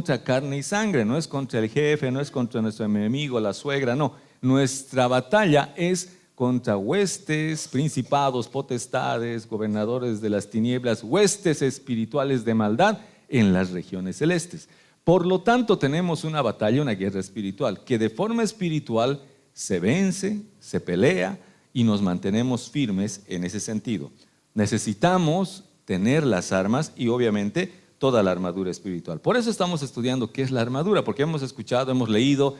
contra carne y sangre, no es contra el jefe, no es contra nuestro enemigo, la suegra, no. Nuestra batalla es contra huestes, principados, potestades, gobernadores de las tinieblas, huestes espirituales de maldad en las regiones celestes. Por lo tanto, tenemos una batalla, una guerra espiritual, que de forma espiritual se vence, se pelea y nos mantenemos firmes en ese sentido. Necesitamos tener las armas y obviamente toda la armadura espiritual. Por eso estamos estudiando qué es la armadura, porque hemos escuchado, hemos leído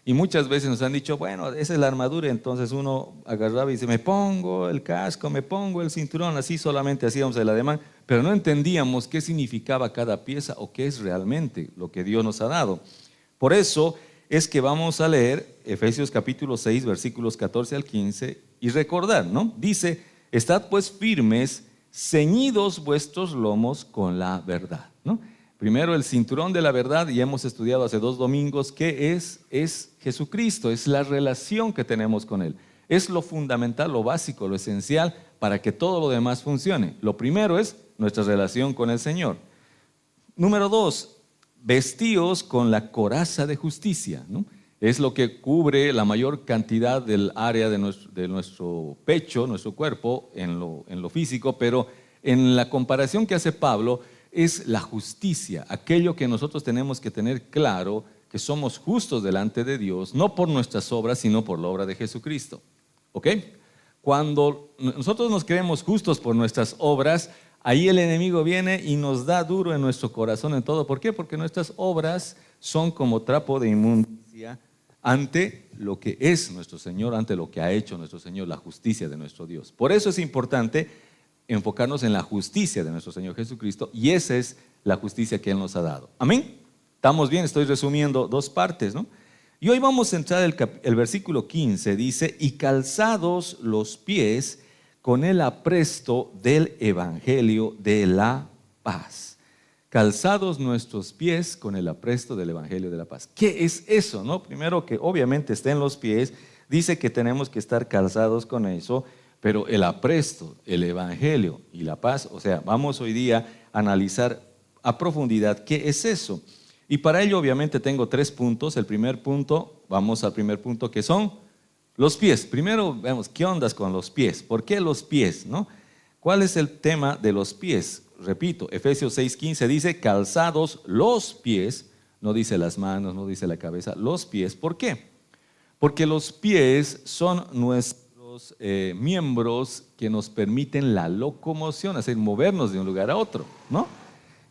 y muchas veces nos han dicho, bueno, esa es la armadura. Entonces uno agarraba y dice, me pongo el casco, me pongo el cinturón, así solamente hacíamos el ademán, pero no entendíamos qué significaba cada pieza o qué es realmente lo que Dios nos ha dado. Por eso es que vamos a leer Efesios capítulo 6, versículos 14 al 15 y recordar, ¿no? Dice, estad pues firmes, ceñidos vuestros lomos con la verdad, ¿no? Primero el cinturón de la verdad, y hemos estudiado hace 2 domingos, ¿qué es? Es Jesucristo, es la relación que tenemos con Él. Es lo fundamental, lo básico, lo esencial para que todo lo demás funcione. Lo primero es nuestra relación con el Señor. Número 2, vestíos con la coraza de justicia, ¿no? Es lo que cubre la mayor cantidad del área de nuestro pecho, nuestro cuerpo, en lo físico, pero en la comparación que hace Pablo, es la justicia, aquello que nosotros tenemos que tener claro, que somos justos delante de Dios, no por nuestras obras, sino por la obra de Jesucristo. ¿Ok? Cuando nosotros nos creemos justos por nuestras obras, ahí el enemigo viene y nos da duro en nuestro corazón en todo. ¿Por qué? Porque nuestras obras son como trapo de inmundicia ante lo que es nuestro Señor, ante lo que ha hecho nuestro Señor, la justicia de nuestro Dios. Por eso es importante enfocarnos en la justicia de nuestro Señor Jesucristo, y esa es la justicia que Él nos ha dado. ¿Amén? ¿Estamos bien? Estoy resumiendo 2 partes, ¿no? Y hoy vamos a entrar el versículo 15, dice, y calzados los pies con el apresto del evangelio de la paz. Calzados nuestros pies con el apresto del evangelio de la paz. ¿Qué es eso, no? Primero, que obviamente está en los pies, dice que tenemos que estar calzados con eso, pero el apresto, el evangelio y la paz, o sea, vamos hoy día a analizar a profundidad qué es eso. Y para ello obviamente tengo 3 puntos. El primer punto, vamos al primer punto, que son los pies. Primero vemos qué ondas con los pies. ¿Por qué los pies, no? ¿Cuál es el tema de los pies? Repito, Efesios 6:15 dice, calzados los pies, no dice las manos, no dice la cabeza, los pies. ¿Por qué? Porque los pies son nuestros miembros que nos permiten la locomoción, es decir, movernos de un lugar a otro, ¿no?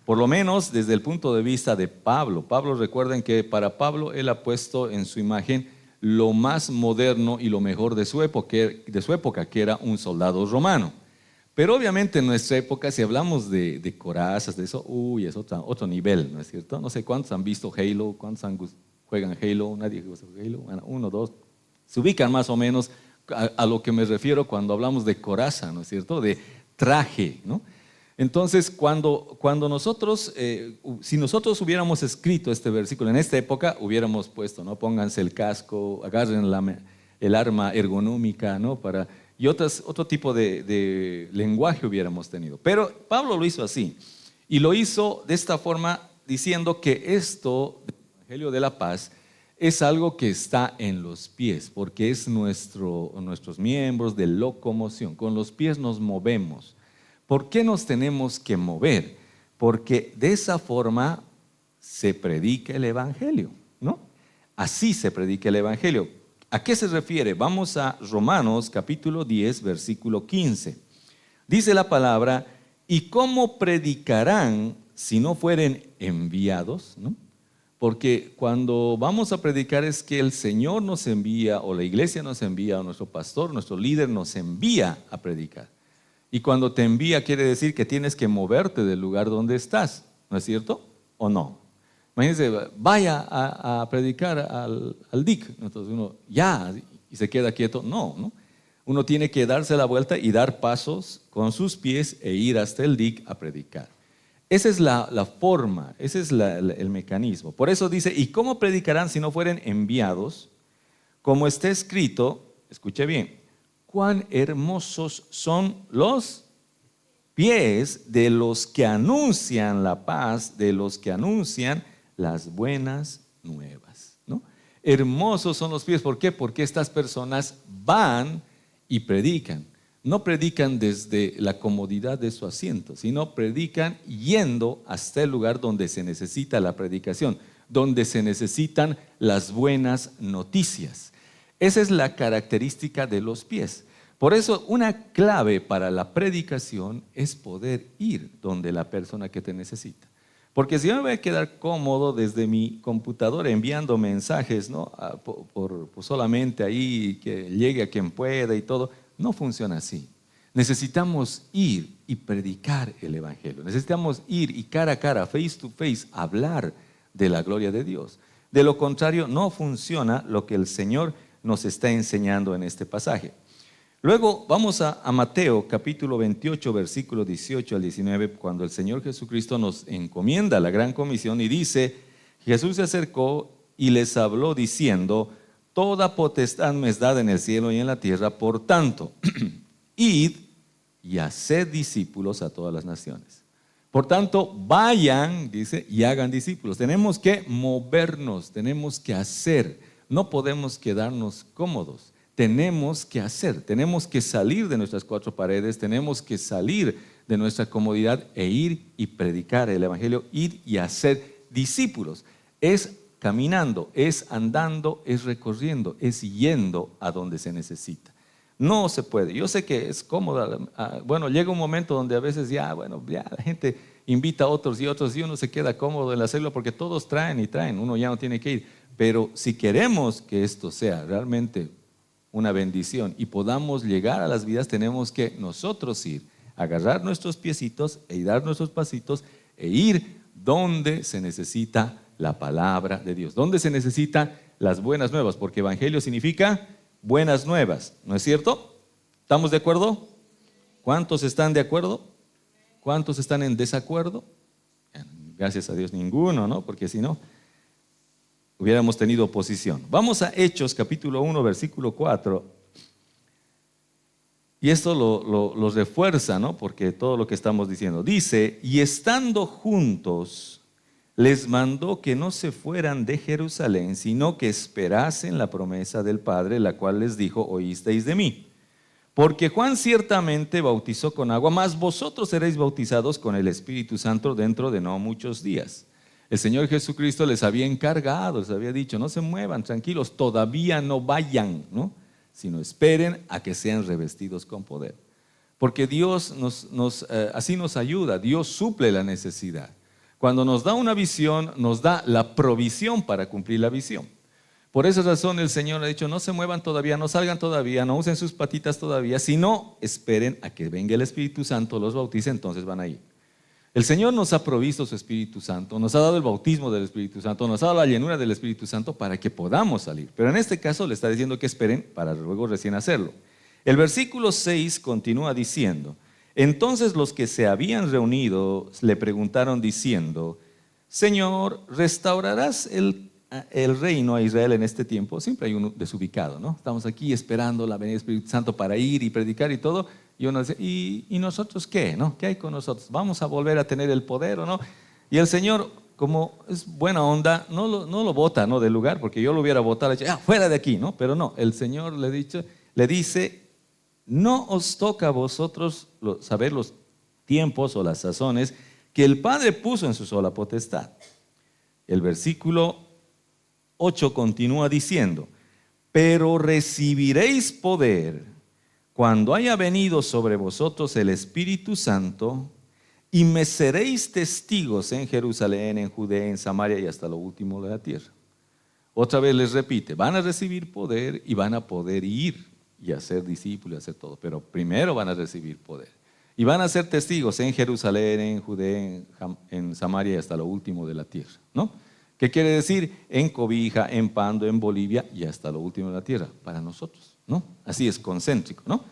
Por lo menos desde el punto de vista de Pablo. Pablo, recuerden que para Pablo él ha puesto en su imagen lo más moderno y lo mejor de su época, que era un soldado romano. Pero obviamente en nuestra época, si hablamos de corazas, de eso, es otro nivel, ¿no es cierto? No sé cuántos han visto Halo, cuántos juegan Halo, nadie juega Halo, bueno, 1, 2, se ubican más o menos a lo que me refiero cuando hablamos de coraza, ¿no es cierto? De traje, ¿no? Entonces, cuando nosotros, si nosotros hubiéramos escrito este versículo en esta época, hubiéramos puesto, ¿no? Pónganse el casco, agarren el arma ergonómica, ¿no? Y otro tipo de lenguaje hubiéramos tenido. Pero Pablo lo hizo así, y lo hizo de esta forma, diciendo que esto, el Evangelio de la Paz, es algo que está en los pies, porque es nuestros miembros de locomoción. Con los pies nos movemos. ¿Por qué nos tenemos que mover? Porque de esa forma se predica el evangelio, ¿no? Así se predica el evangelio. ¿A qué se refiere? Vamos a Romanos capítulo 10, versículo 15. Dice la palabra, ¿y cómo predicarán si no fueren enviados? ¿No? Porque cuando vamos a predicar es que el Señor nos envía, o la iglesia nos envía, o nuestro pastor, nuestro líder nos envía a predicar. Y cuando te envía quiere decir que tienes que moverte del lugar donde estás, ¿no es cierto? ¿O no? Imagínense, vaya a predicar al DIC. Entonces uno, ya, y se queda quieto. No. Uno tiene que darse la vuelta y dar pasos con sus pies e ir hasta el DIC a predicar. Esa es la forma, ese es el mecanismo. Por eso dice, ¿y cómo predicarán si no fueren enviados? Como está escrito, escuche bien, cuán hermosos son los pies de los que anuncian la paz, de los que anuncian las buenas nuevas, ¿no? Hermosos son los pies. ¿Por qué? Porque estas personas van y predican. No predican desde la comodidad de su asiento, sino predican yendo hasta el lugar donde se necesita la predicación, donde se necesitan las buenas noticias. Esa es la característica de los pies. Por eso, una clave para la predicación es poder ir donde la persona que te necesita. Porque si yo me voy a quedar cómodo desde mi computadora enviando mensajes, ¿no? por solamente ahí que llegue a quien pueda y todo, no funciona así. Necesitamos ir y predicar el Evangelio. Necesitamos ir y cara a cara, face to face, hablar de la gloria de Dios. De lo contrario, no funciona lo que el Señor nos está enseñando en este pasaje. Luego vamos a Mateo capítulo 28, versículo 18 al 19, cuando el Señor Jesucristo nos encomienda la gran comisión y dice: Jesús se acercó y les habló diciendo: toda potestad me es dada en el cielo y en la tierra, por tanto, id y haced discípulos a todas las naciones. Por tanto, vayan, dice, y hagan discípulos. Tenemos que movernos, tenemos que hacer. No podemos quedarnos cómodos. Tenemos que hacer, tenemos que salir de nuestras cuatro paredes, tenemos que salir de nuestra comodidad e ir y predicar el Evangelio, ir y hacer discípulos. Es caminando, es andando, es recorriendo, es yendo a donde se necesita. No se puede. Yo sé que es cómodo. Bueno, llega un momento donde a veces ya la gente invita a otros y uno se queda cómodo en hacerlo porque todos traen y traen, uno ya no tiene que ir. Pero si queremos que esto sea realmente una bendición y podamos llegar a las vidas, tenemos que nosotros ir, agarrar nuestros piecitos y dar nuestros pasitos e ir donde se necesita la palabra de Dios, donde se necesitan las buenas nuevas, porque evangelio significa buenas nuevas, ¿no es cierto? ¿Estamos de acuerdo? ¿Cuántos están de acuerdo? ¿Cuántos están en desacuerdo? Gracias a Dios ninguno, ¿no? Porque si no, hubiéramos tenido oposición. Vamos a Hechos capítulo 1, versículo 4. Y esto lo refuerza, ¿no? Porque todo lo que estamos diciendo. Dice: y estando juntos, les mandó que no se fueran de Jerusalén, sino que esperasen la promesa del Padre, la cual les dijo: oísteis de mí. Porque Juan ciertamente bautizó con agua, mas vosotros seréis bautizados con el Espíritu Santo dentro de no muchos días. El Señor Jesucristo les había encargado, les había dicho: no se muevan, tranquilos, todavía no vayan, ¿no? Sino esperen a que sean revestidos con poder. Porque Dios así nos ayuda, Dios suple la necesidad. Cuando nos da una visión, nos da la provisión para cumplir la visión. Por esa razón el Señor ha dicho: no se muevan todavía, no salgan todavía, no usen sus patitas todavía, sino esperen a que venga el Espíritu Santo, los bautice, entonces van a ir. El Señor nos ha provisto su Espíritu Santo, nos ha dado el bautismo del Espíritu Santo, nos ha dado la llenura del Espíritu Santo para que podamos salir. Pero en este caso le está diciendo que esperen para luego recién hacerlo. El versículo 6 continúa diciendo: entonces los que se habían reunido le preguntaron diciendo: Señor, ¿restaurarás el reino a Israel en este tiempo? Siempre hay uno desubicado, ¿no? Estamos aquí esperando la venida del Espíritu Santo para ir y predicar y todo. Y uno dice: ¿y nosotros qué? ¿No? ¿Qué hay con nosotros? ¿Vamos a volver a tener el poder o no? Y el Señor, como es buena onda, no lo bota, ¿no?, del lugar, porque yo lo hubiera botado, le dicho: fuera de aquí, ¿no? Pero no, el Señor le dice: no os toca a vosotros saber los tiempos o las sazones que el Padre puso en su sola potestad. El versículo 8 continúa diciendo: pero recibiréis poder cuando haya venido sobre vosotros el Espíritu Santo, y me seréis testigos en Jerusalén, en Judea, en Samaria y hasta lo último de la tierra. Otra vez les repite: van a recibir poder y van a poder ir y hacer discípulos y hacer todo, pero primero van a recibir poder. Y van a ser testigos en Jerusalén, en Judea, en Samaria y hasta lo último de la tierra, ¿no? ¿Qué quiere decir? En Cobija, en Pando, en Bolivia y hasta lo último de la tierra, para nosotros, ¿no? Así es, concéntrico, ¿no?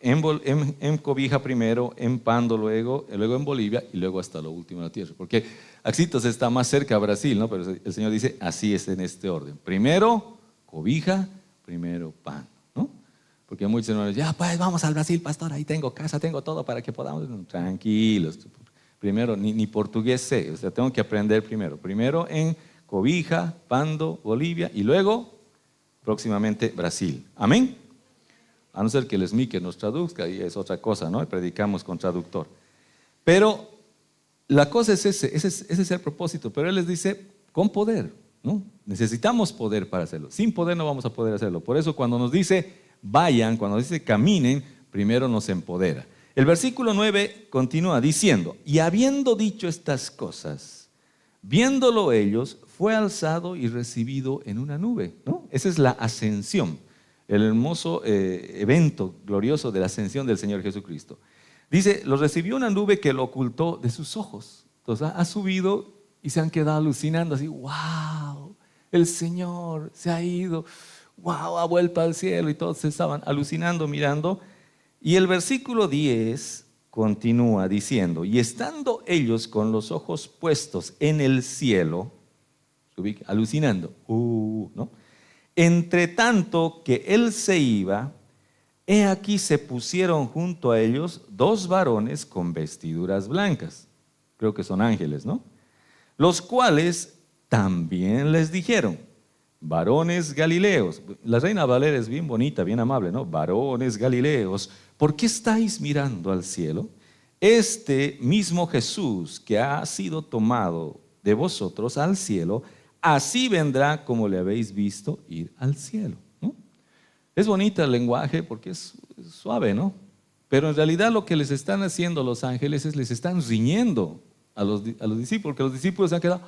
En Cobija primero, en Pando luego en Bolivia y luego hasta lo último de la tierra. Porque Axitos está más cerca a Brasil, ¿no? Pero el Señor dice: así es en este orden. Primero Cobija, primero Pando, ¿no? Porque muchos hermanos: ya pues vamos al Brasil, pastor, ahí tengo casa, tengo todo para que podamos. Tranquilos. Primero, ni portugués sé, o sea, tengo que aprender primero. Primero en Cobija, Pando, Bolivia y luego próximamente Brasil. Amén. A no ser que el SMIC nos traduzca, y es otra cosa, ¿no? Predicamos con traductor. Pero la cosa es ese es el propósito. Pero Él les dice, con poder, ¿no? Necesitamos poder para hacerlo. Sin poder no vamos a poder hacerlo. Por eso cuando nos dice vayan, cuando dice caminen, primero nos empodera. El versículo 9 continúa diciendo, y habiendo dicho estas cosas, viéndolo ellos, fue alzado y recibido en una nube, ¿no? Esa es la ascensión, el hermoso evento glorioso de la ascensión del Señor Jesucristo. Dice, lo recibió una nube que lo ocultó de sus ojos. Entonces ha subido y se han quedado alucinando así, wow, el Señor se ha ido, wow, ha vuelto al cielo, y todos se estaban alucinando, mirando. Y el versículo 10 continúa diciendo, y estando ellos con los ojos puestos en el cielo, alucinando, ¿no? Entre tanto que él se iba, he aquí se pusieron junto a ellos dos varones con vestiduras blancas, creo que son ángeles, ¿no? Los cuales también les dijeron, varones galileos. La Reina Valera es bien bonita, bien amable, ¿no? Varones galileos, ¿por qué estáis mirando al cielo? Este mismo Jesús que ha sido tomado de vosotros al cielo, así vendrá como le habéis visto ir al cielo, ¿no? Es bonita el lenguaje porque es suave, ¿no? Pero en realidad lo que les están haciendo los ángeles es les están riñendo a los discípulos, porque los discípulos se han quedado,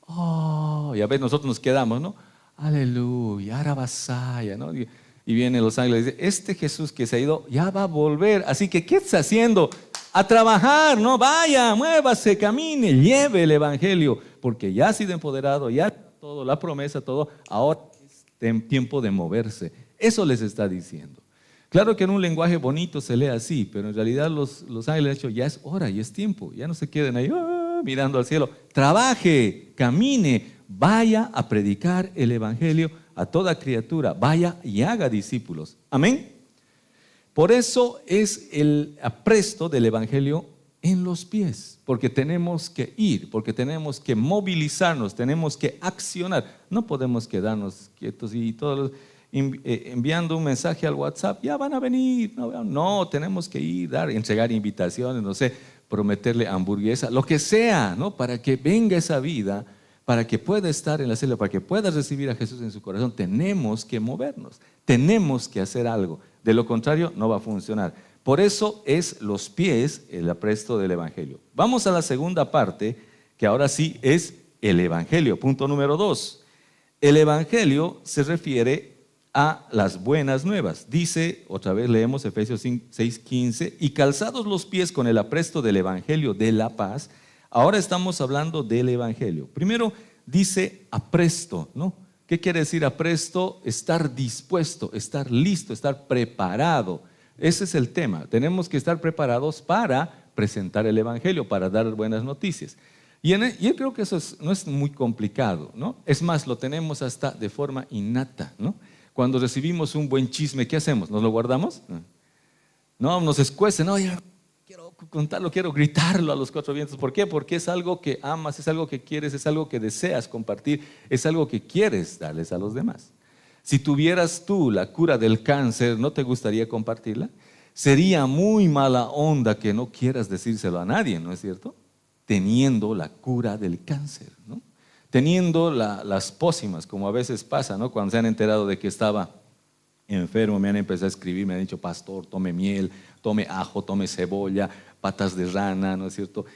oh, y a veces nosotros nos quedamos, ¿no? Aleluya, arabasaya, ¿no? Y vienen los ángeles y dicen, este Jesús que se ha ido ya va a volver, así que ¿qué está haciendo? A trabajar, ¿no? Vaya, muévase, camine, lleve el evangelio, porque ya ha sido empoderado, ya todo, la promesa, todo, ahora es tiempo de moverse. Eso les está diciendo. Claro que en un lenguaje bonito se lee así, pero en realidad los ángeles han dicho, ya es hora, ya es tiempo, ya no se queden ahí mirando al cielo. Trabaje, camine, vaya a predicar el evangelio a toda criatura, vaya y haga discípulos. Amén. Por eso es el apresto del evangelio en los pies, porque tenemos que ir, porque tenemos que movilizarnos, tenemos que accionar. No podemos quedarnos quietos y todos enviando un mensaje al WhatsApp, ya van a venir. No, tenemos que ir, entregar invitaciones, no sé, prometerle hamburguesa, lo que sea, ¿no? Para que venga esa vida, para que pueda estar en la celda, para que pueda recibir a Jesús en su corazón, tenemos que movernos, tenemos que hacer algo. De lo contrario, no va a funcionar. Por eso es los pies el apresto del evangelio. Vamos a la segunda parte, que ahora sí es el evangelio. Punto número 2. El evangelio se refiere a las buenas nuevas. Dice, otra vez leemos Efesios 6:15, y calzados los pies con el apresto del evangelio de la paz. Ahora estamos hablando del evangelio. Primero dice apresto, ¿no? ¿Qué quiere decir apresto? Estar dispuesto, estar listo, estar preparado. Ese es el tema. Tenemos que estar preparados para presentar el evangelio, para dar buenas noticias. Y yo creo que eso no es muy complicado, ¿no? Es más, lo tenemos hasta de forma innata, ¿no? Cuando recibimos un buen chisme, ¿qué hacemos? ¿Nos lo guardamos? No, nos escuece, no, ya quiero contarlo, quiero gritarlo a los cuatro vientos. ¿Por qué? Porque es algo que amas, es algo que quieres, es algo que deseas compartir, es algo que quieres darles a los demás. Si tuvieras tú la cura del cáncer, ¿no te gustaría compartirla? Sería muy mala onda que no quieras decírselo a nadie, ¿no es cierto? Teniendo la cura del cáncer, ¿no? Teniendo las pócimas, como a veces pasa, ¿no? Cuando se han enterado de que estaba enfermo, me han empezado a escribir, me han dicho, pastor, tome miel, tome ajo, tome cebolla, patas de rana, ¿no es cierto?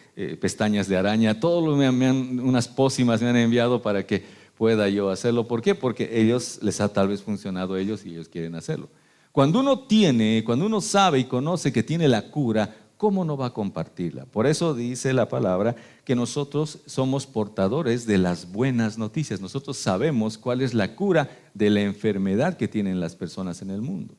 Pestañas de araña, todo unas pócimas me han enviado para que pueda yo hacerlo. ¿Por qué? Porque ellos les ha tal vez funcionado a ellos y ellos quieren hacerlo. Cuando uno sabe y conoce que tiene la cura, ¿cómo no va a compartirla? Por eso dice la palabra que nosotros somos portadores de las buenas noticias. Nosotros sabemos cuál es la cura de la enfermedad que tienen las personas en el mundo.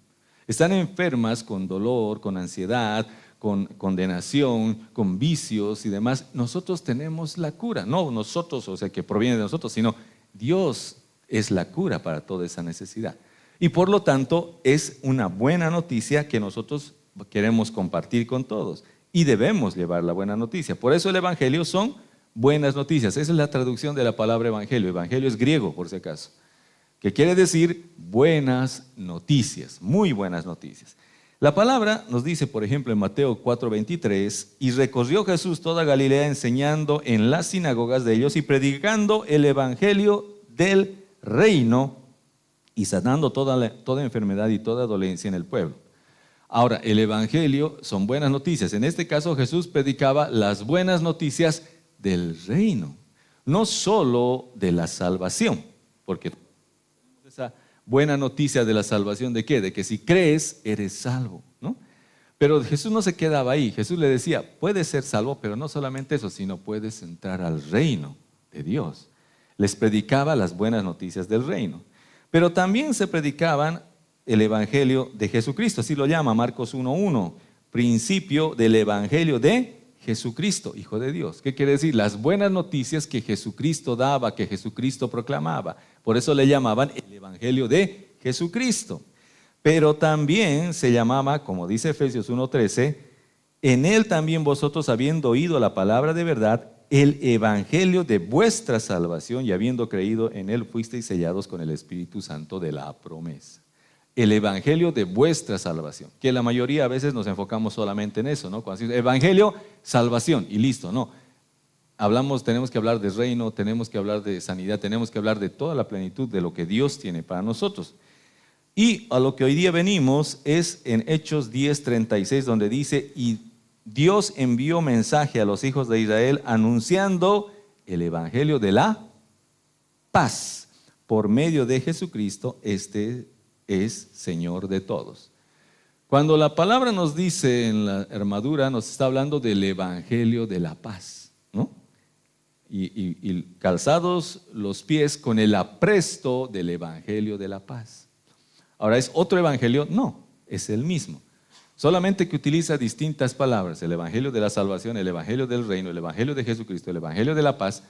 Están enfermas con dolor, con ansiedad, con condenación, con vicios y demás. Nosotros tenemos la cura. No nosotros, o sea, que proviene de nosotros, sino Dios es la cura para toda esa necesidad. Y por lo tanto es una buena noticia que nosotros queremos compartir con todos. y debemos llevar la buena noticia. Por eso el Evangelio son buenas noticias. Esa es la traducción de la palabra Evangelio. Evangelio es griego, por si acaso, que quiere decir buenas noticias, muy buenas noticias. La palabra nos dice, por ejemplo, en Mateo 4:23, y recorrió Jesús toda Galilea enseñando en las sinagogas de ellos y predicando el evangelio del reino y sanando toda enfermedad y toda dolencia en el pueblo. Ahora, el evangelio son buenas noticias. En este caso, Jesús predicaba las buenas noticias del reino, no solo de la salvación, porque esa buena noticia de la salvación, ¿de qué? De que si crees, eres salvo, ¿no? Pero Jesús no se quedaba ahí. Jesús le decía, puedes ser salvo, pero no solamente eso, sino puedes entrar al reino de Dios. Les predicaba las buenas noticias del reino. Pero también se predicaban el evangelio de Jesucristo, así lo llama Marcos 1:1, principio del evangelio de Jesucristo, Hijo de Dios. ¿Qué quiere decir? Las buenas noticias que Jesucristo daba, que Jesucristo proclamaba. Por eso le llamaban el evangelio de Jesucristo. Pero también se llamaba, como dice Efesios 1:13, en él también vosotros, habiendo oído la palabra de verdad, el evangelio de vuestra salvación, y habiendo creído en él, fuisteis sellados con el Espíritu Santo de la promesa. El evangelio de vuestra salvación, que la mayoría a veces nos enfocamos solamente en eso, ¿no? Cuando decimos evangelio, salvación, y listo, no. Tenemos que hablar de reino, tenemos que hablar de sanidad, tenemos que hablar de toda la plenitud de lo que Dios tiene para nosotros. Y a lo que hoy día venimos es en Hechos 10:36, donde dice, y Dios envió mensaje a los hijos de Israel anunciando el evangelio de la paz por medio de Jesucristo, este es Señor de todos. Cuando la palabra nos dice en la armadura, nos está hablando del evangelio de la paz, ¿no? Y calzados los pies con el apresto del evangelio de la paz. Ahora, ¿es otro evangelio? No, es el mismo. Solamente que utiliza distintas palabras, el evangelio de la salvación, el evangelio del reino, el evangelio de Jesucristo, el evangelio de la paz.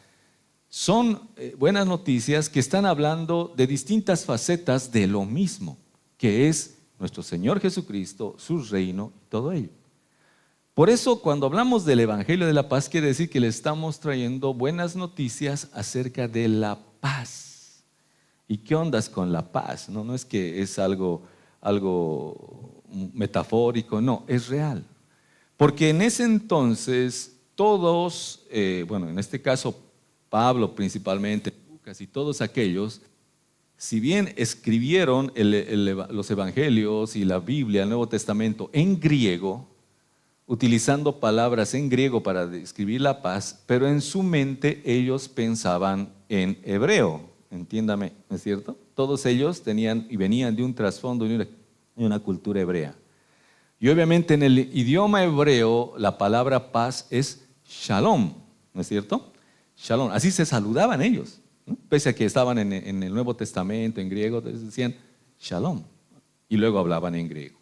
Son buenas noticias que están hablando de distintas facetas de lo mismo, que es nuestro Señor Jesucristo, su reino y todo ello. Por eso, cuando hablamos del evangelio de la paz, quiere decir que le estamos trayendo buenas noticias acerca de la paz. ¿Y qué ondas con la paz? No es que es algo metafórico, no, es real. Porque en ese entonces todos, en este caso Pablo principalmente, Lucas y todos aquellos, si bien escribieron los evangelios y la Biblia, el Nuevo Testamento en griego, utilizando palabras en griego para describir la paz, pero en su mente ellos pensaban en hebreo, entiéndame, ¿no es cierto? Todos ellos tenían y venían de un trasfondo y de una cultura hebrea. Y obviamente en el idioma hebreo la palabra paz es shalom, ¿no es cierto? Shalom, así se saludaban ellos, ¿no? Pese a que estaban en el Nuevo Testamento en griego, decían shalom y luego hablaban en griego.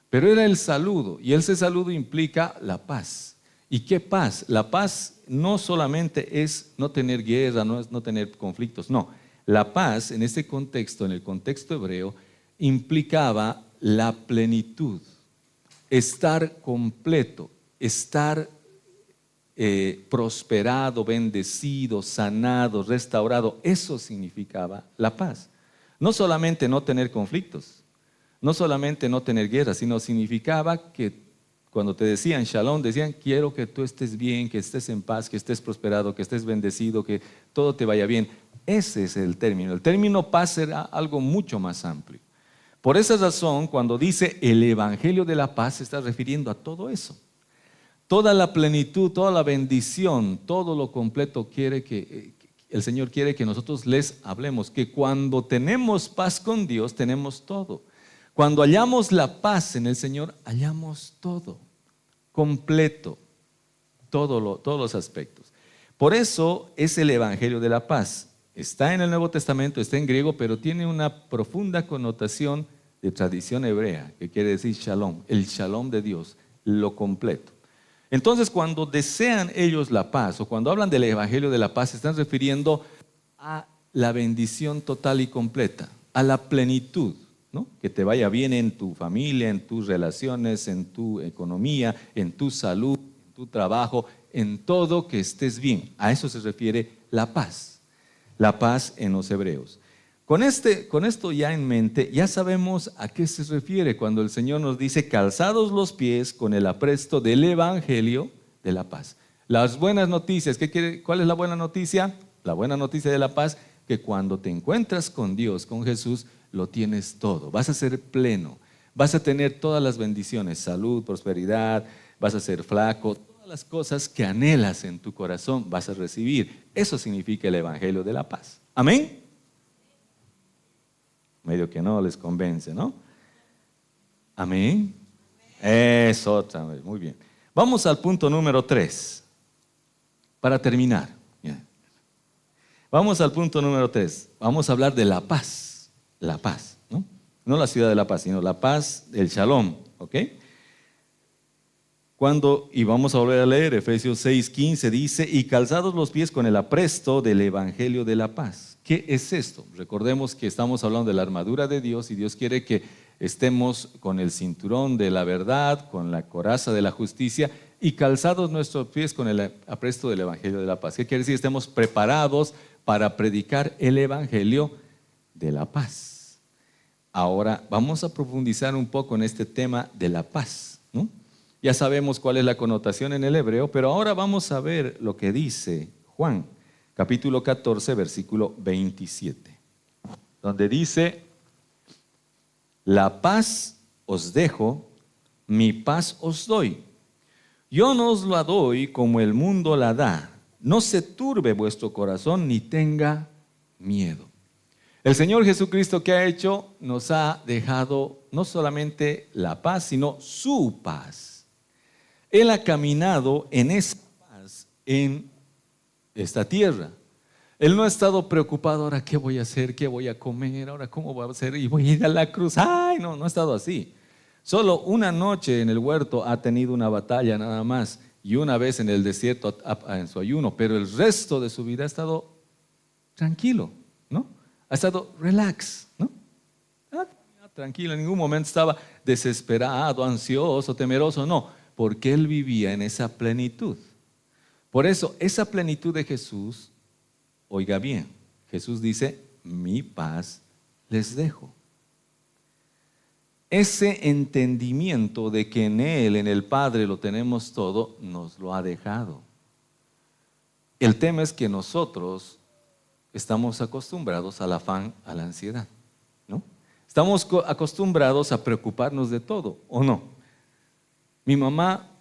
Pero era el saludo, y ese saludo implica la paz. ¿Y qué paz? La paz no solamente es no tener guerra, no es no tener conflictos, no. La paz en este contexto, en el contexto hebreo, implicaba la plenitud, estar completo, estar prosperado, bendecido, sanado, restaurado. Eso significaba la paz. No solamente no tener conflictos, no solamente no tener guerra, sino significaba que cuando te decían shalom, decían quiero que tú estés bien, que estés en paz, que estés prosperado, que estés bendecido, que todo te vaya bien. Ese es el término. El término paz era algo mucho más amplio. Por esa razón, cuando dice el evangelio de la paz, se está refiriendo a todo eso. Toda la plenitud, toda la bendición, todo lo completo el Señor quiere que nosotros les hablemos, que cuando tenemos paz con Dios, tenemos todo. Cuando hallamos la paz en el Señor, hallamos todo, completo, todos los aspectos. Por eso es el evangelio de la paz. Está en el Nuevo Testamento, está en griego, pero tiene una profunda connotación de tradición hebrea, que quiere decir shalom, el shalom de Dios, lo completo. Entonces, cuando desean ellos la paz, o cuando hablan del evangelio de la paz, se están refiriendo a la bendición total y completa, a la plenitud. ¿no? Que te vaya bien en tu familia, en tus relaciones, en tu economía, en tu salud, en tu trabajo, en todo, que estés bien. A eso se refiere la paz. La paz en los hebreos. Con esto ya en mente, ya sabemos a qué se refiere cuando el Señor nos dice: calzados los pies con el apresto del Evangelio de la paz. Las buenas noticias, ¿cuál es la buena noticia? La buena noticia de la paz, que cuando te encuentras con Dios, con Jesús, lo tienes todo. Vas a ser pleno, vas a tener todas las bendiciones, salud, prosperidad, vas a ser flaco, todas las cosas que anhelas en tu corazón vas a recibir. Eso significa el Evangelio de la paz. Amén. Medio que no les convence, ¿no? Amén. Eso otra vez, muy bien. Vamos al punto número 3, para terminar. Vamos al punto número 3. Vamos a hablar de la paz. La paz, ¿no? No la ciudad de la paz, sino la paz, el shalom, ¿ok? Y vamos a volver a leer, Efesios 6:15 dice: y calzados los pies con el apresto del Evangelio de la paz. ¿Qué es esto? Recordemos que estamos hablando de la armadura de Dios, y Dios quiere que estemos con el cinturón de la verdad, con la coraza de la justicia, y calzados nuestros pies con el apresto del Evangelio de la paz. ¿Qué quiere decir? Estemos preparados para predicar el Evangelio de la paz. Ahora vamos a profundizar un poco en este tema de la paz, ¿no? Ya sabemos cuál es la connotación en el hebreo, pero ahora vamos a ver lo que dice Juan, capítulo 14, versículo 27, donde dice: la paz os dejo, mi paz os doy. Yo no os la doy como el mundo la da. No se turbe vuestro corazón ni tenga miedo. El Señor Jesucristo, ¿qué ha hecho? Nos ha dejado no solamente la paz, sino su paz. Él ha caminado en esa paz en esta tierra. Él no ha estado preocupado: ahora qué voy a hacer, qué voy a comer, ahora cómo voy a hacer, y voy a ir a la cruz. Ay, no, no ha estado así. Solo una noche en el huerto ha tenido una batalla nada más, y una vez en el desierto en su ayuno, pero el resto de su vida ha estado tranquilo, ¿no? Ha estado relax, ¿no? Tranquilo, en ningún momento estaba desesperado, ansioso, temeroso, no, porque él vivía en esa plenitud. Por eso, esa plenitud de Jesús, oiga bien, Jesús dice: mi paz les dejo. Ese entendimiento de que en Él, en el Padre, lo tenemos todo, nos lo ha dejado. El tema es que nosotros estamos acostumbrados al afán, a la ansiedad, ¿no? Estamos acostumbrados a preocuparnos de todo, ¿o no? Mi mamá,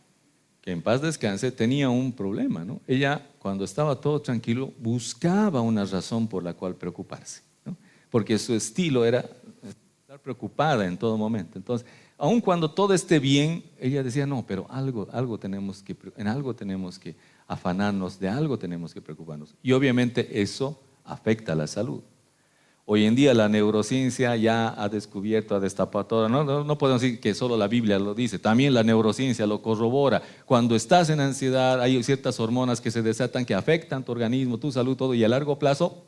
que en paz descanse, tenía un problema, ¿no? Ella, cuando estaba todo tranquilo, buscaba una razón por la cual preocuparse, ¿no? Porque su estilo era estar preocupada en todo momento. Entonces, aun cuando todo esté bien, ella decía: no, pero en algo tenemos que afanarnos, de algo tenemos que preocuparnos. Y obviamente eso afecta a la salud. Hoy en día la neurociencia ya ha descubierto, ha destapado todo. No podemos decir que solo la Biblia lo dice, también la neurociencia lo corrobora. Cuando estás en ansiedad hay ciertas hormonas que se desatan, que afectan tu organismo, tu salud, todo, y a largo plazo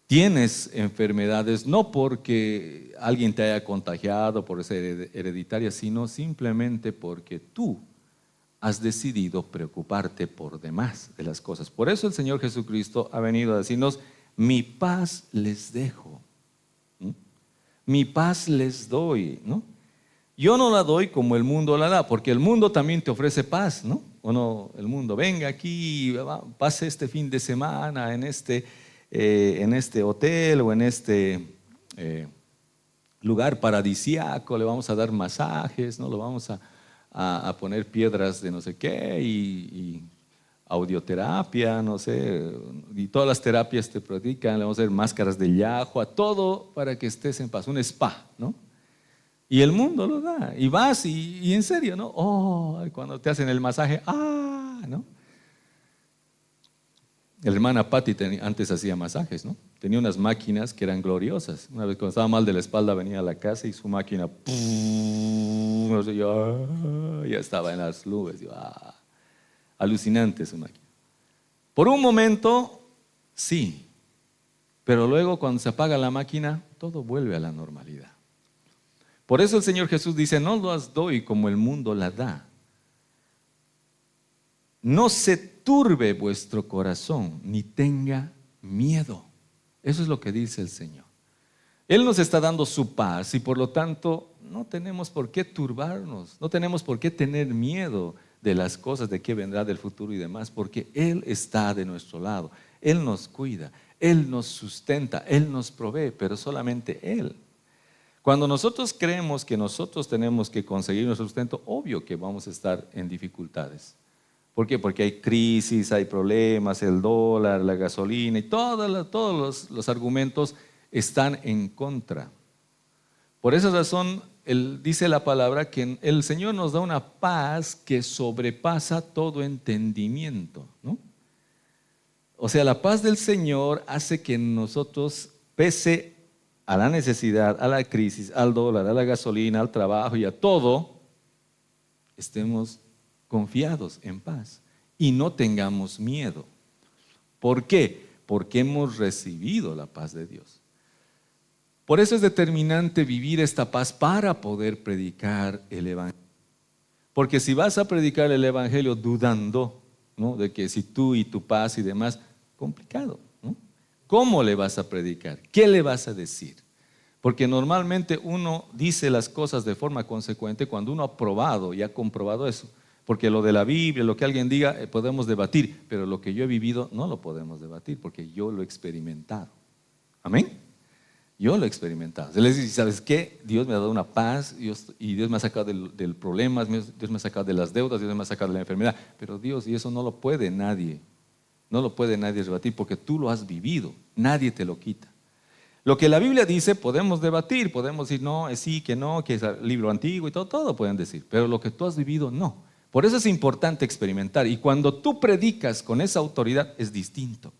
tienes enfermedades, no porque alguien te haya contagiado por ser hereditaria, sino simplemente porque tú has decidido preocuparte por demás de las cosas. Por eso el Señor Jesucristo ha venido a decirnos: mi paz les dejo, ¿no? Mi paz les doy, ¿no? Yo no la doy como el mundo la da, porque el mundo también te ofrece paz, ¿no? O no, el mundo: venga aquí, pase este fin de semana en este hotel o en este lugar paradisíaco, le vamos a dar masajes, ¿no? Lo vamos a poner piedras de no sé qué y audioterapia, no sé, y todas las terapias te predican, le vamos a hacer máscaras de yahua, todo para que estés en paz, un spa, ¿no? Y el mundo lo da, y vas y en serio, ¿no? Oh, cuando te hacen el masaje, ¿no? La hermana Patti antes hacía masajes, ¿no? Tenía unas máquinas que eran gloriosas. Una vez cuando estaba mal de la espalda venía a la casa y su máquina, no sé, ya estaba en las nubes. Alucinante su máquina. Por un momento, sí, Pero luego cuando se apaga la máquina, todo vuelve a la normalidad. Por eso el Señor Jesús dice, no las doy como el mundo la da. No se turbe vuestro corazón, ni tenga miedo. Eso es lo que dice el Señor. Él nos está dando su paz y por lo tanto no tenemos por qué turbarnos, no tenemos por qué tener miedo de las cosas, de qué vendrá del futuro y demás, porque Él está de nuestro lado, Él nos cuida, Él nos sustenta, Él nos provee, pero solamente Él. Cuando nosotros creemos que nosotros tenemos que conseguir nuestro sustento, obvio que vamos a estar en dificultades. ¿Por qué? Porque hay crisis, hay problemas, el dólar, la gasolina y todos los argumentos están en contra. Por esa razón, dice la palabra que el Señor nos da una paz que sobrepasa todo entendimiento, ¿no? O sea, la paz del Señor hace que nosotros, pese a la necesidad, a la crisis, al dólar, a la gasolina, al trabajo y a todo, estemos confiados en paz y no tengamos miedo. ¿Por qué? Porque hemos recibido la paz de Dios. Por eso es determinante vivir esta paz para poder predicar el Evangelio. Porque si vas a predicar el Evangelio dudando, ¿no?, de que si tú y tu paz y demás, complicado, ¿no? ¿Cómo le vas a predicar? ¿Qué le vas a decir? Porque normalmente uno dice las cosas de forma consecuente cuando uno ha probado y ha comprobado eso. Porque lo de la Biblia, lo que alguien diga, podemos debatir, pero lo que yo he vivido no lo podemos debatir porque yo lo he experimentado. ¿Amén? Yo lo he experimentado. Se les dice, ¿sabes qué? Dios me ha dado una paz y Dios me ha sacado del problema, Dios me ha sacado de las deudas, Dios me ha sacado de la enfermedad. Pero Dios, y eso no lo puede nadie, no lo puede nadie rebatir porque tú lo has vivido, nadie te lo quita. Lo que la Biblia dice podemos debatir, podemos decir no, es sí, que no, que es el libro antiguo y todo pueden decir, pero lo que tú has vivido no. Por eso es importante experimentar y cuando tú predicas con esa autoridad es distinto.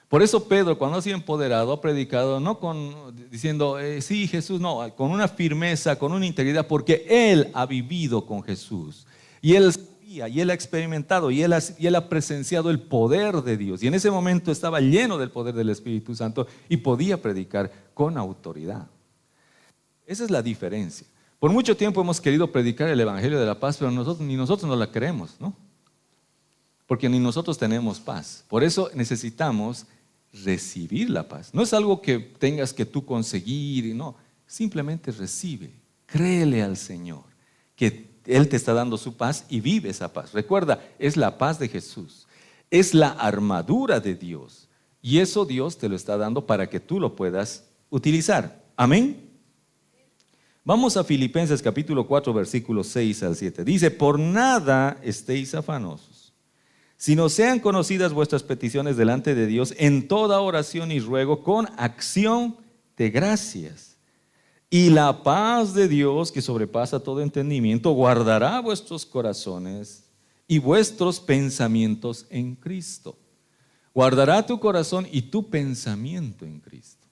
Por eso Pedro, cuando ha sido empoderado, ha predicado no diciendo sí Jesús, no, con una firmeza, con una integridad, porque él ha vivido con Jesús y él sabía, y él ha experimentado y él ha presenciado el poder de Dios y en ese momento estaba lleno del poder del Espíritu Santo y podía predicar con autoridad. Esa es la diferencia. Por mucho tiempo hemos querido predicar el Evangelio de la paz, pero ni nosotros no la creemos, ¿no? Porque ni nosotros tenemos paz. Por eso necesitamos recibir la paz. No es algo que tengas que tú conseguir, no. Simplemente recibe, créele al Señor, que Él te está dando su paz y vive esa paz. Recuerda, es la paz de Jesús, es la armadura de Dios. Y eso Dios te lo está dando para que tú lo puedas utilizar. Amén. Vamos a Filipenses capítulo 4, versículos 6 al 7. Dice, por nada estéis afanosos, sino sean conocidas vuestras peticiones delante de Dios en toda oración y ruego con acción de gracias. Y la paz de Dios, que sobrepasa todo entendimiento, guardará vuestros corazones y vuestros pensamientos en Cristo. Guardará tu corazón y tu pensamiento en Cristo.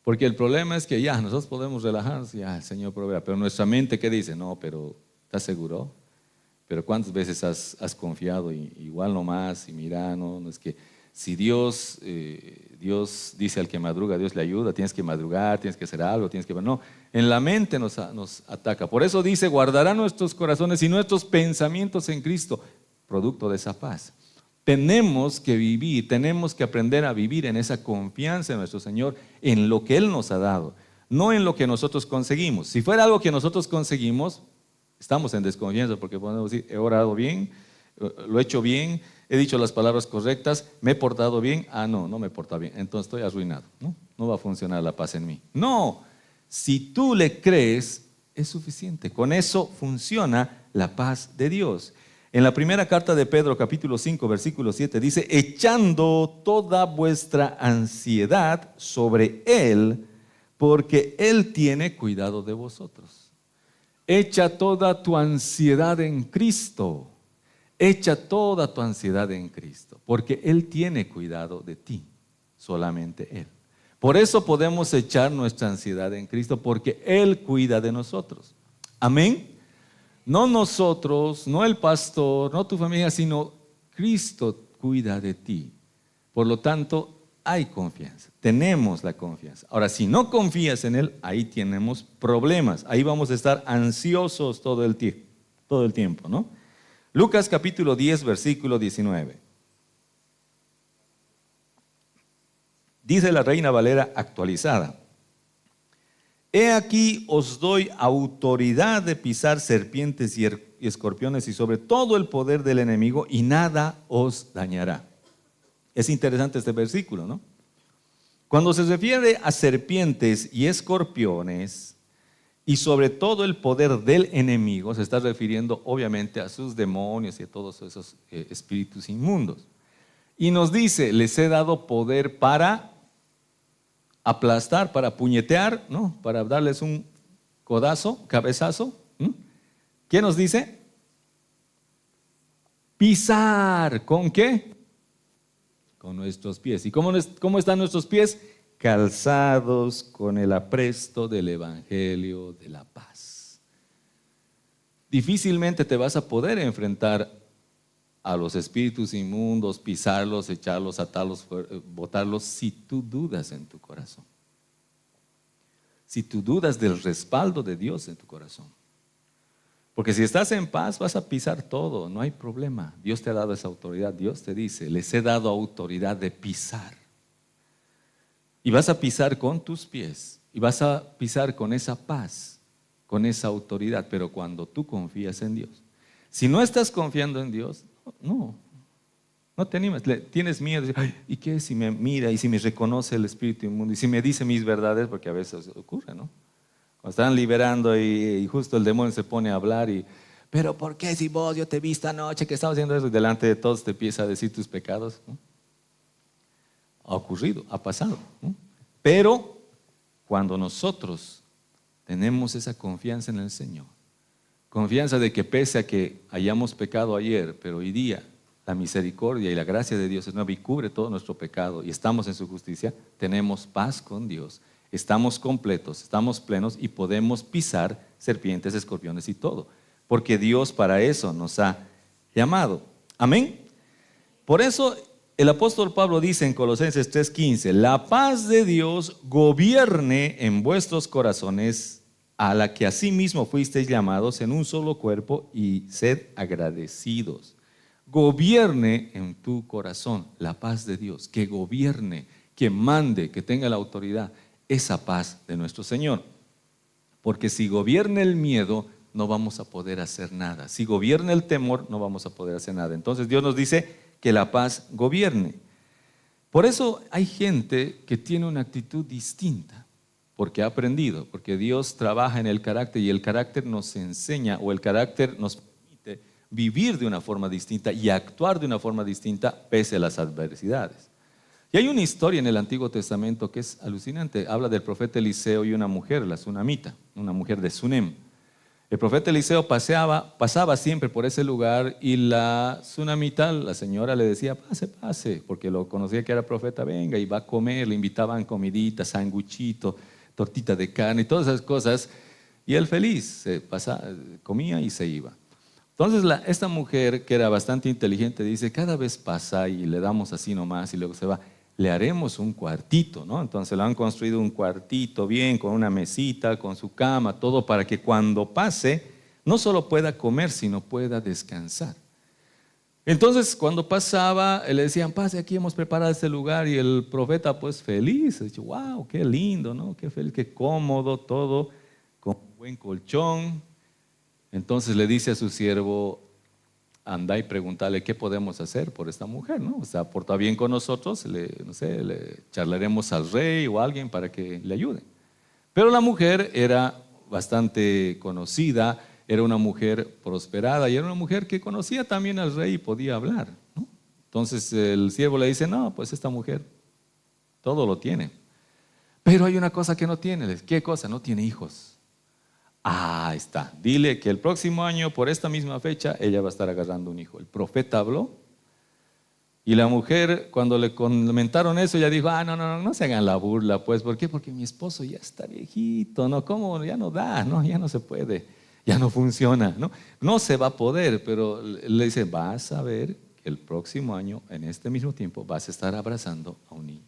Porque el problema es que ya nosotros podemos relajarnos, ya el Señor provea, pero nuestra mente ¿qué dice? No, pero ¿estás seguro? Pero ¿cuántas veces has confiado? Igual nomás, y mira, no es que si Dios dice al que madruga, Dios le ayuda, tienes que madrugar, tienes que hacer algo, tienes que... No, en la mente nos ataca. Por eso dice, guardará nuestros corazones y nuestros pensamientos en Cristo, producto de esa paz. Tenemos que vivir, tenemos que aprender a vivir en esa confianza en nuestro Señor, en lo que Él nos ha dado, no en lo que nosotros conseguimos. Si fuera algo que nosotros conseguimos, estamos en desconfianza porque podemos decir, he orado bien, lo he hecho bien, he dicho las palabras correctas, me he portado bien. No me he portado bien, entonces estoy arruinado, no va a funcionar la paz en mí. No, si tú le crees, es suficiente. Con eso funciona la paz de Dios. En la primera carta de Pedro, capítulo 5, versículo 7, dice, echando toda vuestra ansiedad sobre Él, porque Él tiene cuidado de vosotros. Echa toda tu ansiedad en Cristo. Echa toda tu ansiedad en Cristo, porque Él tiene cuidado de ti, solamente Él. Por eso podemos echar nuestra ansiedad en Cristo, porque Él cuida de nosotros. Amén. No nosotros, no el pastor, no tu familia, sino Cristo cuida de ti. Por lo tanto, hay confianza, tenemos la confianza. Ahora, si no confías en Él, ahí tenemos problemas. Ahí vamos a estar ansiosos todo el tiempo, ¿no? Lucas capítulo 10, versículo 19. Dice la Reina Valera actualizada: He aquí os doy autoridad de pisar serpientes y escorpiones y sobre todo el poder del enemigo, y nada os dañará. Es interesante este versículo, ¿no? Cuando se refiere a serpientes y escorpiones y sobre todo el poder del enemigo, se está refiriendo obviamente a sus demonios y a todos esos espíritus inmundos. Y nos dice, les he dado poder para aplastar, para puñetear, ¿no? Para darles un codazo, cabezazo. ¿Qué nos dice? Pisar. ¿Con qué? Con nuestros pies. ¿Y cómo están nuestros pies? Calzados con el apresto del Evangelio de la paz. Difícilmente te vas a poder enfrentar a los espíritus inmundos, pisarlos, echarlos, atarlos, botarlos, si tú dudas en tu corazón. Si tú dudas del respaldo de Dios en tu corazón. Porque si estás en paz vas a pisar todo, no hay problema. Dios te ha dado esa autoridad. Dios te dice, les he dado autoridad de pisar. Y vas a pisar con tus pies. Y vas a pisar con esa paz, con esa autoridad. Pero cuando tú confías en Dios. Si no estás confiando en Dios, no te animas. Tienes miedo. ¿Y qué si me mira? ¿Y si me reconoce el espíritu inmundo? ¿Y si me dice mis verdades? Porque a veces ocurre, ¿no? Cuando están liberando y justo el demonio se pone a hablar pero ¿por qué si vos, yo te vi esta noche que estabas haciendo eso? Y delante de todos te empieza a decir tus pecados, ¿no? Ha ocurrido, ha pasado, ¿no? Pero cuando nosotros tenemos esa confianza en el Señor, confianza de que pese a que hayamos pecado ayer, pero hoy día la misericordia y la gracia de Dios es nueva y cubre todo nuestro pecado y estamos en su justicia, tenemos paz con Dios. Estamos completos, estamos plenos y podemos pisar serpientes, escorpiones y todo. Porque Dios para eso nos ha llamado. Amén. Por eso el apóstol Pablo dice en Colosenses 3:15, la paz de Dios gobierne en vuestros corazones, a la que asimismo fuisteis llamados en un solo cuerpo, y sed agradecidos. Gobierne en tu corazón la paz de Dios, que gobierne, que mande, que tenga la autoridad. Esa paz de nuestro Señor. Porque si gobierna el miedo, no vamos a poder hacer nada. Si gobierna el temor, no vamos a poder hacer nada. Entonces Dios nos dice que la paz gobierne. Por eso hay gente que tiene una actitud distinta, porque ha aprendido, porque Dios trabaja en el carácter y el carácter nos enseña, o el carácter nos permite vivir de una forma distinta y actuar de una forma distinta pese a las adversidades. Y hay una historia en el Antiguo Testamento que es alucinante. Habla del profeta Eliseo y una mujer, la Sunamita, una mujer de Sunem. El profeta Eliseo pasaba siempre por ese lugar y la Sunamita, la señora, le decía, pase, porque lo conocía que era profeta, venga, y va a comer. Le invitaban comidita, sanguchito, tortita de carne y todas esas cosas. Y él feliz, comía y se iba. Entonces esta mujer, que era bastante inteligente, dice, cada vez pasa y le damos así nomás y luego se va. Le haremos un cuartito, ¿no? Entonces le han construido un cuartito bien, con una mesita, con su cama, todo para que cuando pase, no solo pueda comer, sino pueda descansar. Entonces cuando pasaba, le decían, pase, aquí hemos preparado este lugar, y el profeta pues feliz, dice, wow, qué lindo, ¿no? Qué feliz, qué cómodo, todo, con un buen colchón. Entonces le dice a su siervo, anda y preguntarle qué podemos hacer por esta mujer, ¿no? O sea, porta bien con nosotros, le charlaremos al rey o a alguien para que le ayude. Pero la mujer era bastante conocida, era una mujer prosperada y era una mujer que conocía también al rey y podía hablar, ¿no? Entonces el siervo le dice, no, pues esta mujer todo lo tiene. Pero hay una cosa que no tiene. ¿Qué cosa? No tiene hijos. Ah, está. Dile que el próximo año, por esta misma fecha, ella va a estar agarrando un hijo. El profeta habló y la mujer, cuando le comentaron eso, ella dijo, no se hagan la burla, pues. ¿Por qué? Porque mi esposo ya está viejito, ¿no? ¿Cómo? Ya no da, ¿no? Ya no se puede, ya no funciona, ¿no? No se va a poder, pero le dice, vas a ver que el próximo año, en este mismo tiempo, vas a estar abrazando a un niño.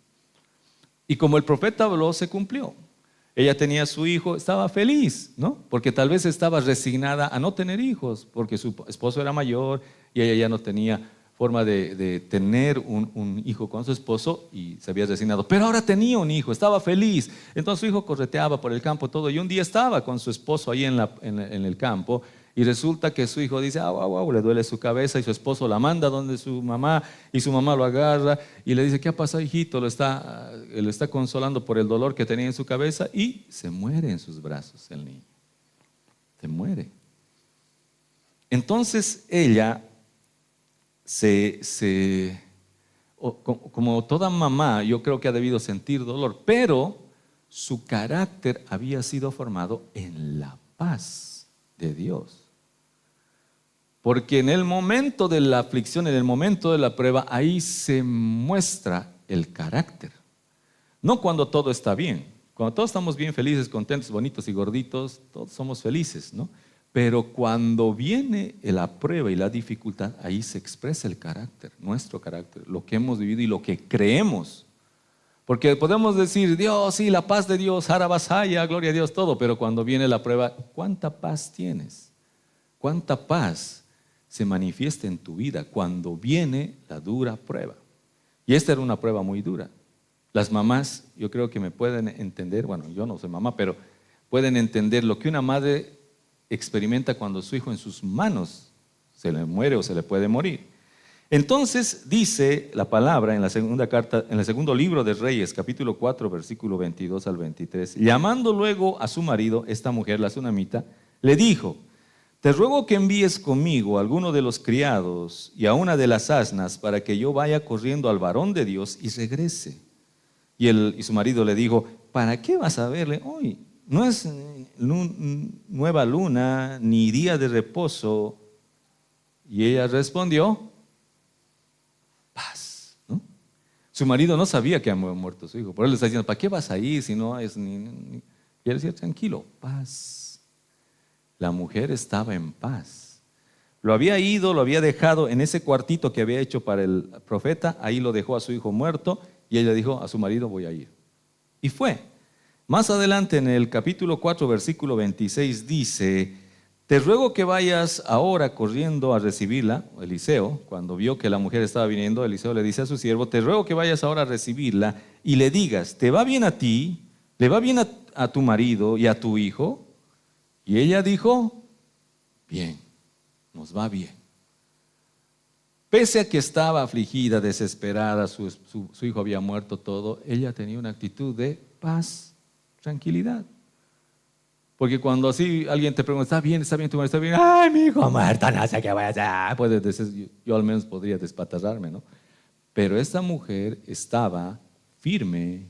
Y como el profeta habló, se cumplió. Ella tenía a su hijo, estaba feliz, ¿no? Porque tal vez estaba resignada a no tener hijos, porque su esposo era mayor y ella ya no tenía forma de tener un hijo con su esposo y se había resignado. Pero ahora tenía un hijo, estaba feliz. Entonces su hijo correteaba por el campo todo y un día estaba con su esposo ahí en el campo y resulta que su hijo dice, le duele su cabeza y su esposo la manda donde su mamá y su mamá lo agarra y le dice, ¿qué ha pasado, hijito? Lo está consolando por el dolor que tenía en su cabeza y se muere en sus brazos el niño. Se muere. Entonces ella como toda mamá, yo creo que ha debido sentir dolor, pero su carácter había sido formado en la paz de Dios. Porque en el momento de la aflicción, en el momento de la prueba, ahí se muestra el carácter. No cuando todo está bien. Cuando todos estamos bien, felices, contentos, bonitos y gorditos, todos somos felices, ¿no? Pero cuando viene la prueba y la dificultad, ahí se expresa el carácter, nuestro carácter, lo que hemos vivido y lo que creemos. Porque podemos decir, Dios, sí, la paz de Dios, Harabasaya, gloria a Dios, todo, pero cuando viene la prueba, ¿cuánta paz tienes? ¿Cuánta paz se manifiesta en tu vida cuando viene la dura prueba? Y esta era una prueba muy dura. Las mamás, yo creo que me pueden entender, bueno, yo no soy mamá, pero pueden entender lo que una madre experimenta cuando su hijo en sus manos se le muere o se le puede morir. Entonces dice la palabra en la segunda carta, en el segundo libro de Reyes, capítulo 4, versículo 22 al 23, llamando luego a su marido, esta mujer, la sunamita, le dijo, te ruego que envíes conmigo a alguno de los criados y a una de las asnas para que yo vaya corriendo al varón de Dios y regrese. Y su marido le dijo, ¿para qué vas a verle hoy? No es nueva luna ni día de reposo. Y ella respondió, paz, ¿no? Su marido no sabía que había muerto su hijo. Por eso le está diciendo, ¿para qué vas a ir si no es ni? Y él decía, tranquilo, paz. La mujer estaba en paz. Lo había dejado en ese cuartito que había hecho para el profeta. Ahí lo dejó a su hijo muerto. Y ella dijo a su marido, voy a ir. Y fue. Más adelante en el capítulo 4, versículo 26 dice, te ruego que vayas ahora corriendo a recibirla. Eliseo, cuando vio que la mujer estaba viniendo, Eliseo le dice a su siervo, te ruego que vayas ahora a recibirla y le digas, ¿te va bien a ti? ¿Le va bien a tu marido y a tu hijo? Y ella dijo, bien, nos va bien. Pese a que estaba afligida, desesperada, su hijo había muerto todo, ella tenía una actitud de paz, tranquilidad. Porque cuando así alguien te pregunta, ¿está bien tu marido? ¿Está bien? Ay, mi hijo muerto, no sé qué voy a hacer. Puedes decir, yo al menos podría despatarrarme, ¿no? Pero esta mujer estaba firme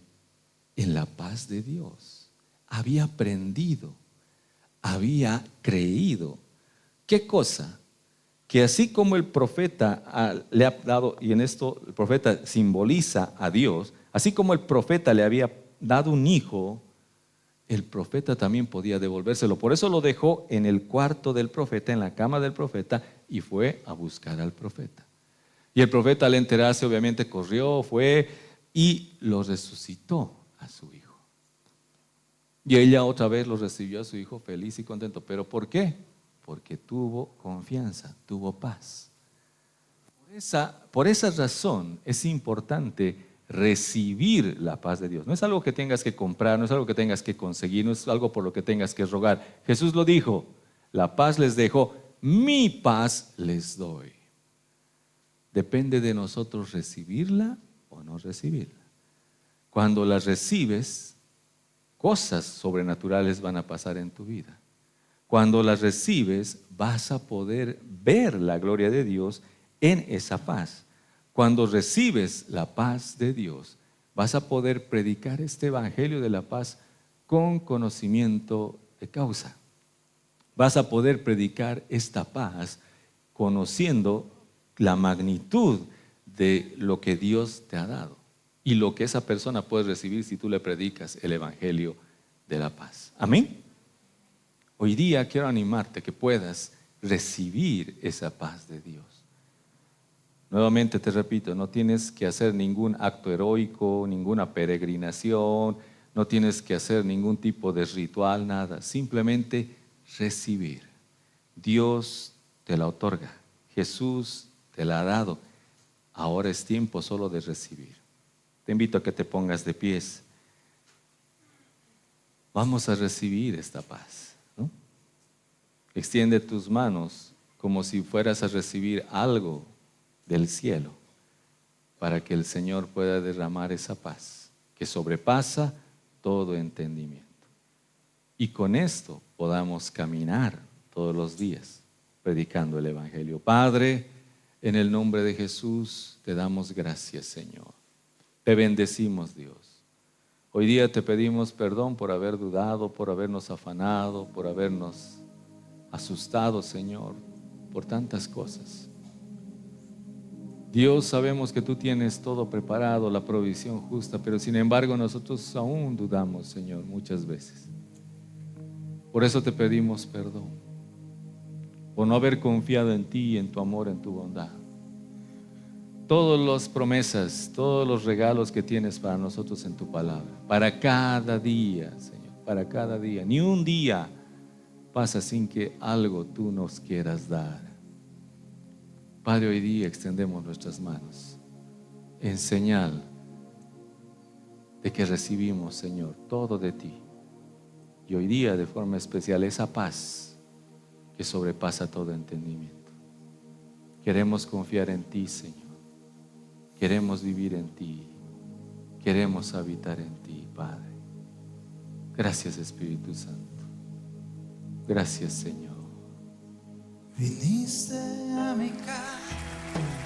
en la paz de Dios. Había aprendido, había creído. ¿Qué cosa? Que así como el profeta le ha dado, y en esto el profeta simboliza a Dios, así como el profeta le había dado un hijo, el profeta también podía devolvérselo. Por eso lo dejó en el cuarto del profeta, en la cama del profeta, y fue a buscar al profeta. Y el profeta, al enterarse, obviamente corrió, fue y lo resucitó a su hijo. Y ella otra vez lo recibió a su hijo feliz y contento. ¿Pero por qué? Porque tuvo confianza, tuvo paz. Por esa razón es importante recibir la paz de Dios. No es algo que tengas que comprar, no es algo que tengas que conseguir, no es algo por lo que tengas que rogar. Jesús lo dijo, la paz les dejo, mi paz les doy. Depende de nosotros recibirla o no recibirla. Cuando la recibes, cosas sobrenaturales van a pasar en tu vida. Cuando las recibes, vas a poder ver la gloria de Dios en esa paz. Cuando recibes la paz de Dios, vas a poder predicar este evangelio de la paz con conocimiento de causa. Vas a poder predicar esta paz conociendo la magnitud de lo que Dios te ha dado y lo que esa persona puede recibir si tú le predicas el evangelio de la paz. Amén. Hoy día quiero animarte que puedas recibir esa paz de Dios. Nuevamente te repito, no tienes que hacer ningún acto heroico, ninguna peregrinación, no tienes que hacer ningún tipo de ritual, nada. Simplemente recibir. Dios te la otorga. Jesús te la ha dado. Ahora es tiempo solo de recibir. Te invito a que te pongas de pies. Vamos a recibir esta paz, ¿no? Extiende tus manos como si fueras a recibir algo del cielo para que el Señor pueda derramar esa paz que sobrepasa todo entendimiento. Y con esto podamos caminar todos los días predicando el Evangelio. Padre, en el nombre de Jesús te damos gracias, Señor. Te bendecimos, Dios. Hoy día te pedimos perdón por haber dudado, por habernos afanado, por habernos asustado, Señor, por tantas cosas. Dios, sabemos que tú tienes todo preparado, la provisión justa, pero sin embargo nosotros aún dudamos, Señor, muchas veces. Por eso te pedimos perdón, por no haber confiado en ti, en tu amor, en tu bondad. Todas las promesas, todos los regalos que tienes para nosotros en tu palabra, para cada día, Señor, para cada día. Ni un día pasa sin que algo tú nos quieras dar. Padre, hoy día extendemos nuestras manos en señal de que recibimos, Señor, todo de ti. Y hoy día, de forma especial, esa paz que sobrepasa todo entendimiento. Queremos confiar en ti, Señor. Queremos vivir en ti. Queremos habitar en ti, Padre. Gracias, Espíritu Santo. Gracias, Señor. Viniste a mi casa.